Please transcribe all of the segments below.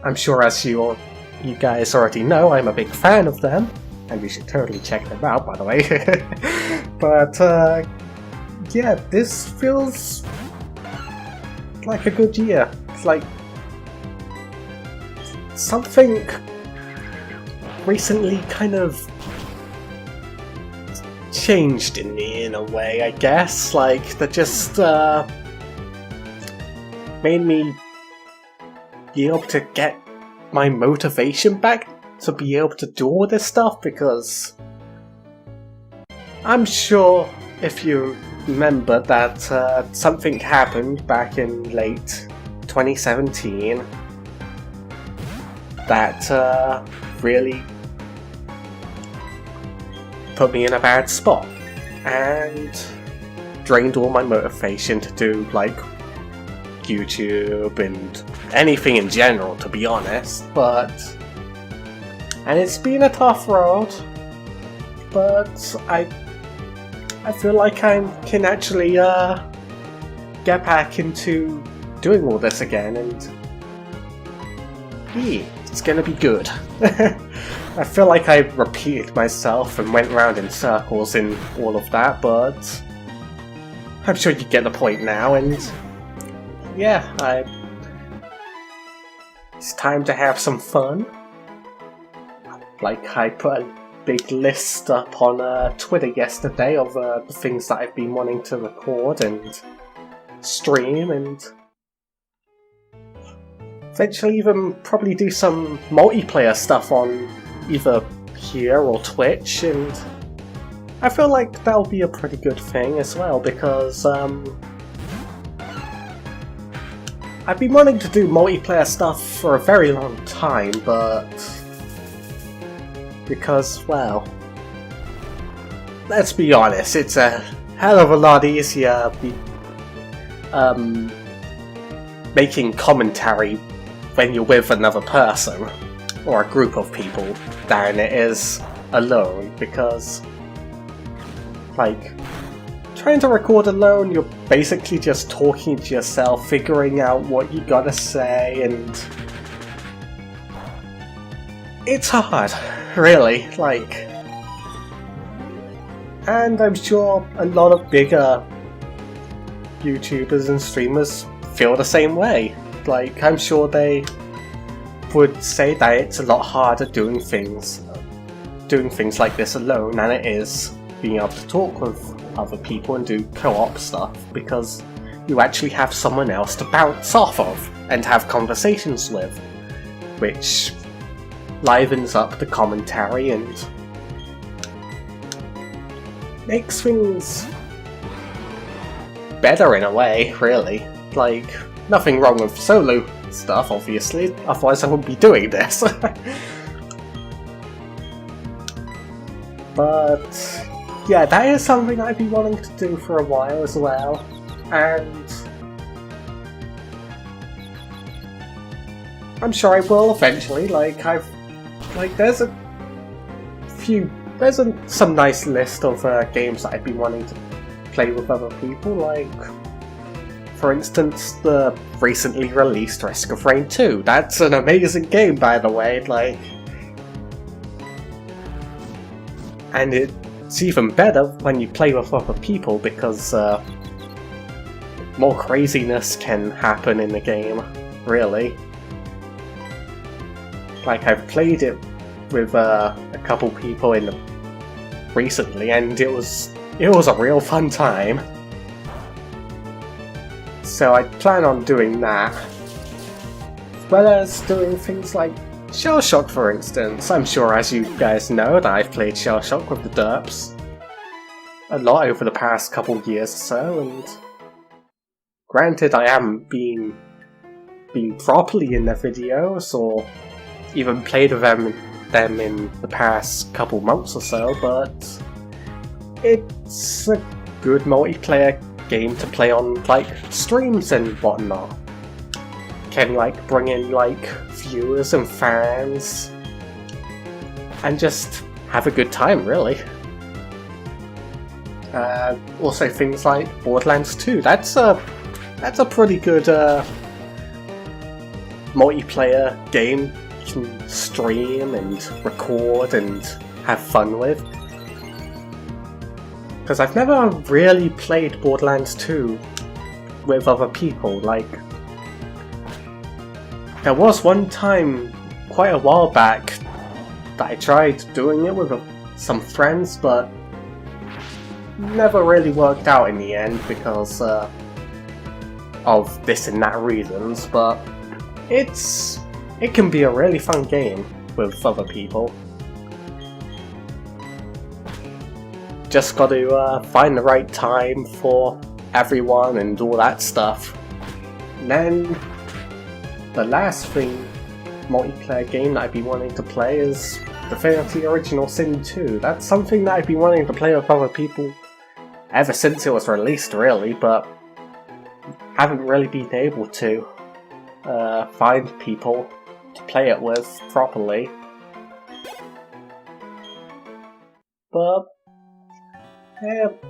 I'm sure as you guys already know, I'm a big fan of them, and you should totally check them out, by the way. But yeah, this feels like a good year. It's like something recently kind of changed in me in a way, I guess. Like, that just made me be able to get my motivation back to be able to do all this stuff, because I'm sure if you remember that something happened back in late 2017 that really put me in a bad spot and drained all my motivation to do like YouTube and anything in general, to be honest. And it's been a tough road, but I feel like I can actually get back into doing all this again, and yeah, it's gonna be good. I feel like I repeated myself and went around in circles in all of that, but I'm sure you get the point now, and yeah, it's time to have some fun. Like, I put a big list up on Twitter yesterday of the things that I've been wanting to record and stream, and eventually even probably do some multiplayer stuff on either here or Twitch, and I feel like that'll be a pretty good thing as well, because I've been wanting to do multiplayer stuff for a very long time, but because, well, let's be honest, it's a hell of a lot easier making commentary when you're with another person or a group of people than it is alone, because, like, trying to record alone, you're basically just talking to yourself, figuring out what you gotta say, and it's hard, really, like. And I'm sure a lot of bigger YouTubers and streamers feel the same way. Like, I'm sure they would say that it's a lot harder doing things like this alone than it is being able to talk with other people and do co-op stuff, because you actually have someone else to bounce off of and have conversations with, which livens up the commentary and makes things better in a way, really. Like, nothing wrong with solo stuff, obviously, otherwise I wouldn't be doing this. But yeah, that is something I've been wanting to do for a while as well, and I'm sure I will eventually. There's some nice list of games that I've been wanting to play with other people, like, for instance, the recently released Risk of Rain 2. That's an amazing game, by the way, like, and it's even better when you play with other people, because more craziness can happen in the game, really. Like, I've played it with a couple people recently, and it was a real fun time. So I plan on doing that, as well as doing things like Shell Shock, for instance. I'm sure, as you guys know, that I've played Shell Shock with the derps a lot over the past couple years or so, and granted, I haven't been properly in their videos or even played with them in the past couple months or so, but it's a good multiplayer game to play on, like, streams and whatnot. Can, like, bring in, like, viewers and fans and just have a good time, really. Also things like Borderlands 2. That's a pretty good multiplayer game you can stream and record and have fun with. Because I've never really played Borderlands 2 with other people. Like, there was one time quite a while back that I tried doing it with some friends, but never really worked out in the end because of this and that reasons. But it can be a really fun game with other people. Just got to find the right time for everyone and all that stuff. And then the last multiplayer game that I'd be wanting to play is the original Sin 2. That's something that I've been wanting to play with other people ever since it was released, really, but haven't really been able to find people to play it with properly. But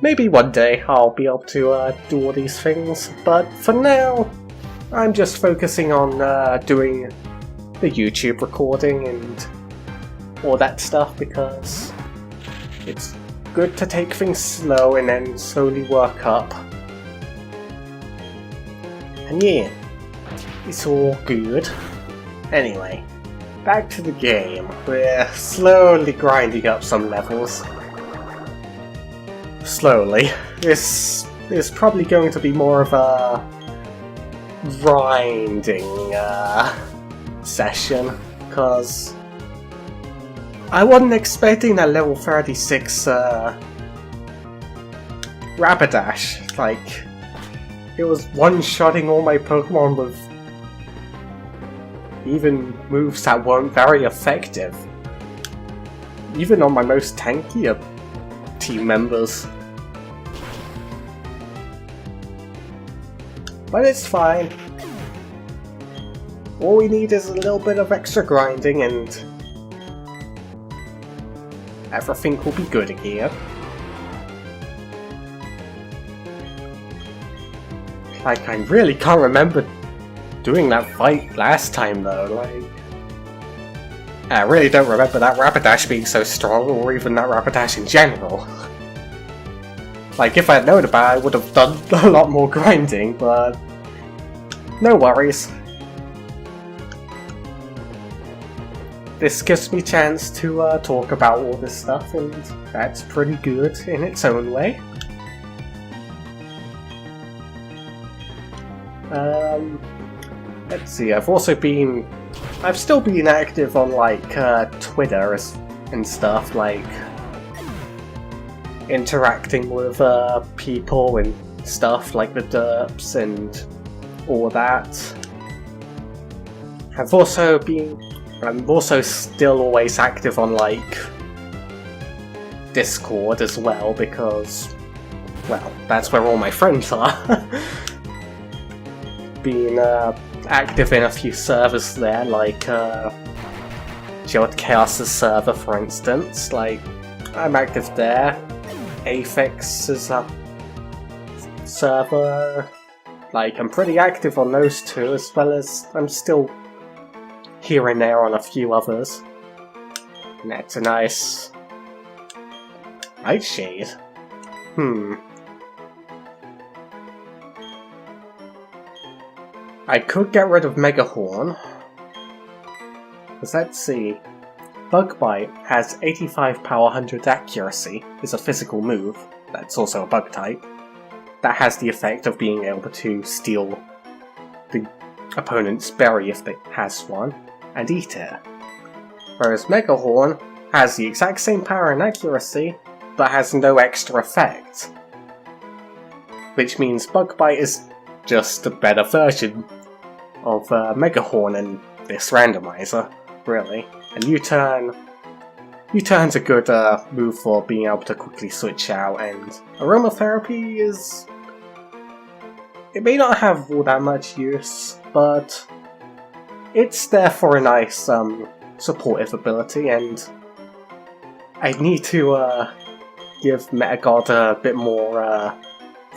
maybe one day I'll be able to do all these things, but for now I'm just focusing on doing the YouTube recording and all that stuff because it's good to take things slow and then slowly work up. And yeah, it's all good. Anyway, back to the game. We're slowly grinding up some levels. Slowly. This is probably going to be more of a grinding session, because I wasn't expecting that level 36 Rapidash. Like, it was one-shotting all my Pokemon with even moves that weren't very effective. Even on my most tankier team members. But it's fine. All we need is a little bit of extra grinding and everything will be good again. Like, I really can't remember doing that fight last time though, like... I really don't remember that Rapidash being so strong, or even that Rapidash in general. Like, if I had known about it, I would have done a lot more grinding, but... no worries. This gives me a chance to talk about all this stuff, and that's pretty good in its own way. Let's see, I've still been active on, like, Twitter and stuff, like, interacting with people and stuff, like the derps and all that. I'm also still always active on, like, Discord as well, because, well, that's where all my friends are. Being active in a few servers there, like Jilled Chaos' server, for instance. Like, I'm active there. Aphex is a server. Like, I'm pretty active on those two, as well as I'm still here and there on a few others. And that's a nice nightshade. I could get rid of Megahorn. Because let's see. Bug Bite has 85 power, 100 accuracy. It's a physical move. That's also a bug type. That has the effect of being able to steal the opponent's berry if it has one, and eat it. Whereas Megahorn has the exact same power and accuracy, but has no extra effect. Which means Bug Bite is just a better version of Megahorn and this randomizer, really. And U-Turn's a good move for being able to quickly switch out, and Aromatherapy is... it may not have all that much use, but it's there for a nice supportive ability, and I need to give MacLeod a bit more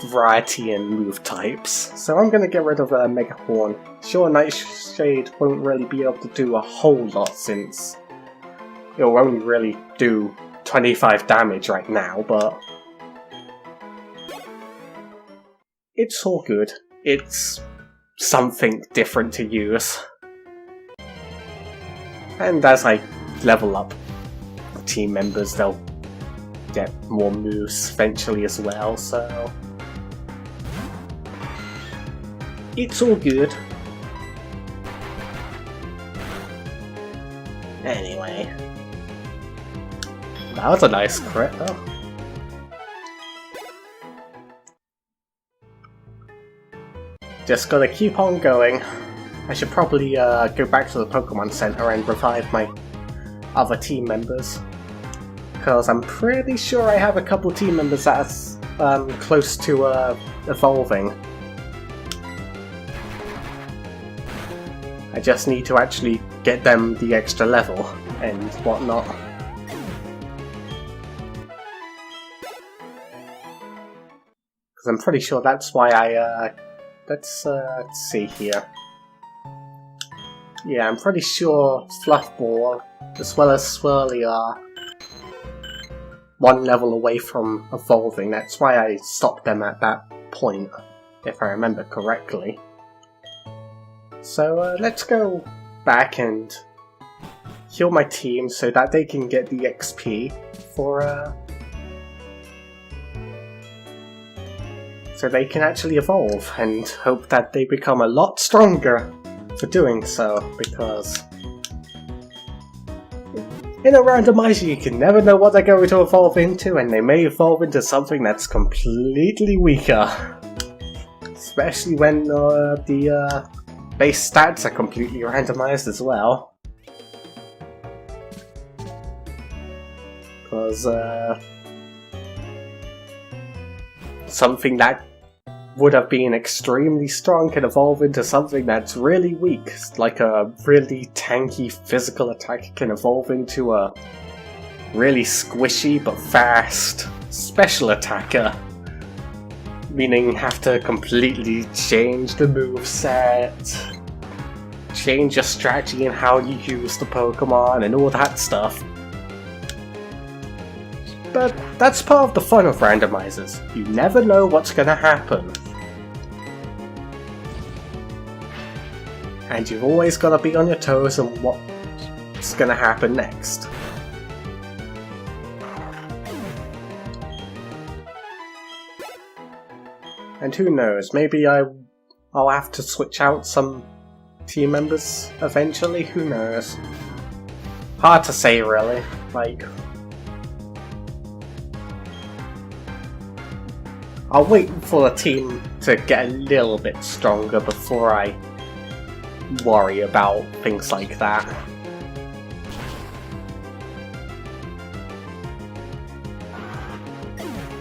variety in move types. So I'm gonna get rid of Mega Horn. Sure, Nightshade won't really be able to do a whole lot since it'll only really do 25 damage right now, but it's all good. It's something different to use. And as I level up team members, they'll get more moves eventually as well, so it's all good. Anyway, that was a nice crit though. Just gotta keep on going. I should probably go back to the Pokemon Center and revive my other team members, because I'm pretty sure I have a couple team members that's close to evolving. I just need to actually get them the extra level and whatnot. Because I'm pretty sure that's why I let's see here. Yeah, I'm pretty sure Fluffball as well as Swirly are one level away from evolving. That's why I stopped them at that point, if I remember correctly. So let's go back and heal my team so that they can get the XP for so they can actually evolve, and hope that they become a lot stronger for doing so, because in a randomizer you can never know what they're going to evolve into, and they may evolve into something that's completely weaker. Especially when the base stats are completely randomized as well. Because something that would have been extremely strong can evolve into something that's really weak, like a really tanky physical attack can evolve into a really squishy but fast special attacker, meaning have to completely change the moveset, change your strategy and how you use the Pokemon and all that stuff. But that's part of the fun of randomizers. You never know what's gonna happen. And you've always got to be on your toes on what's going to happen next. And who knows, maybe I'll have to switch out some team members eventually, who knows. Hard to say really, like, I'll wait for the team to get a little bit stronger before I worry about things like that.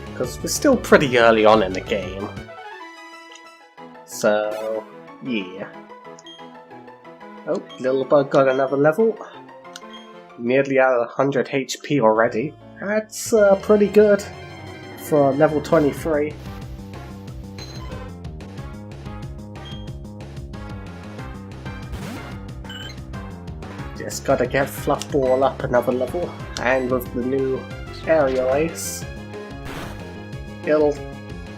Because we're still pretty early on in the game. So, yeah. Oh, Little Bug got another level. Nearly at 100 HP already. That's pretty good for level 23. Just gotta get Fluffball up another level, and with the new Aerial Ace, it'll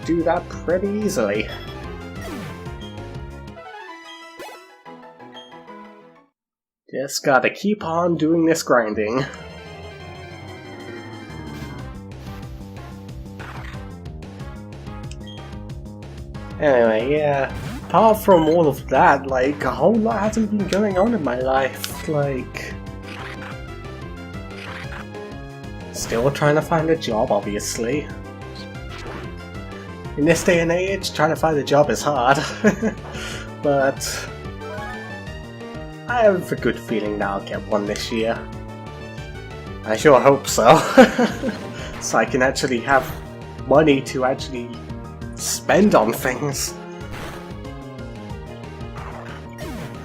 do that pretty easily. Just gotta keep on doing this grinding. Anyway, yeah. Apart from all of that, like, a whole lot hasn't been going on in my life, like... Still trying to find a job, obviously. In this day and age, trying to find a job is hard. But... I have a good feeling that I'll get one this year. I sure hope so. So I can actually have money to actually spend on things.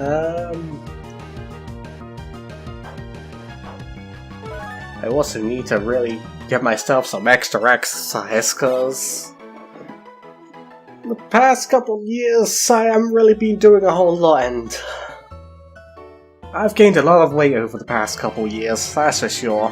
I also need to really get myself some extra exercise, cause The past couple years, I haven't really been doing a whole lot, and I've gained a lot of weight over the past couple years, that's for sure.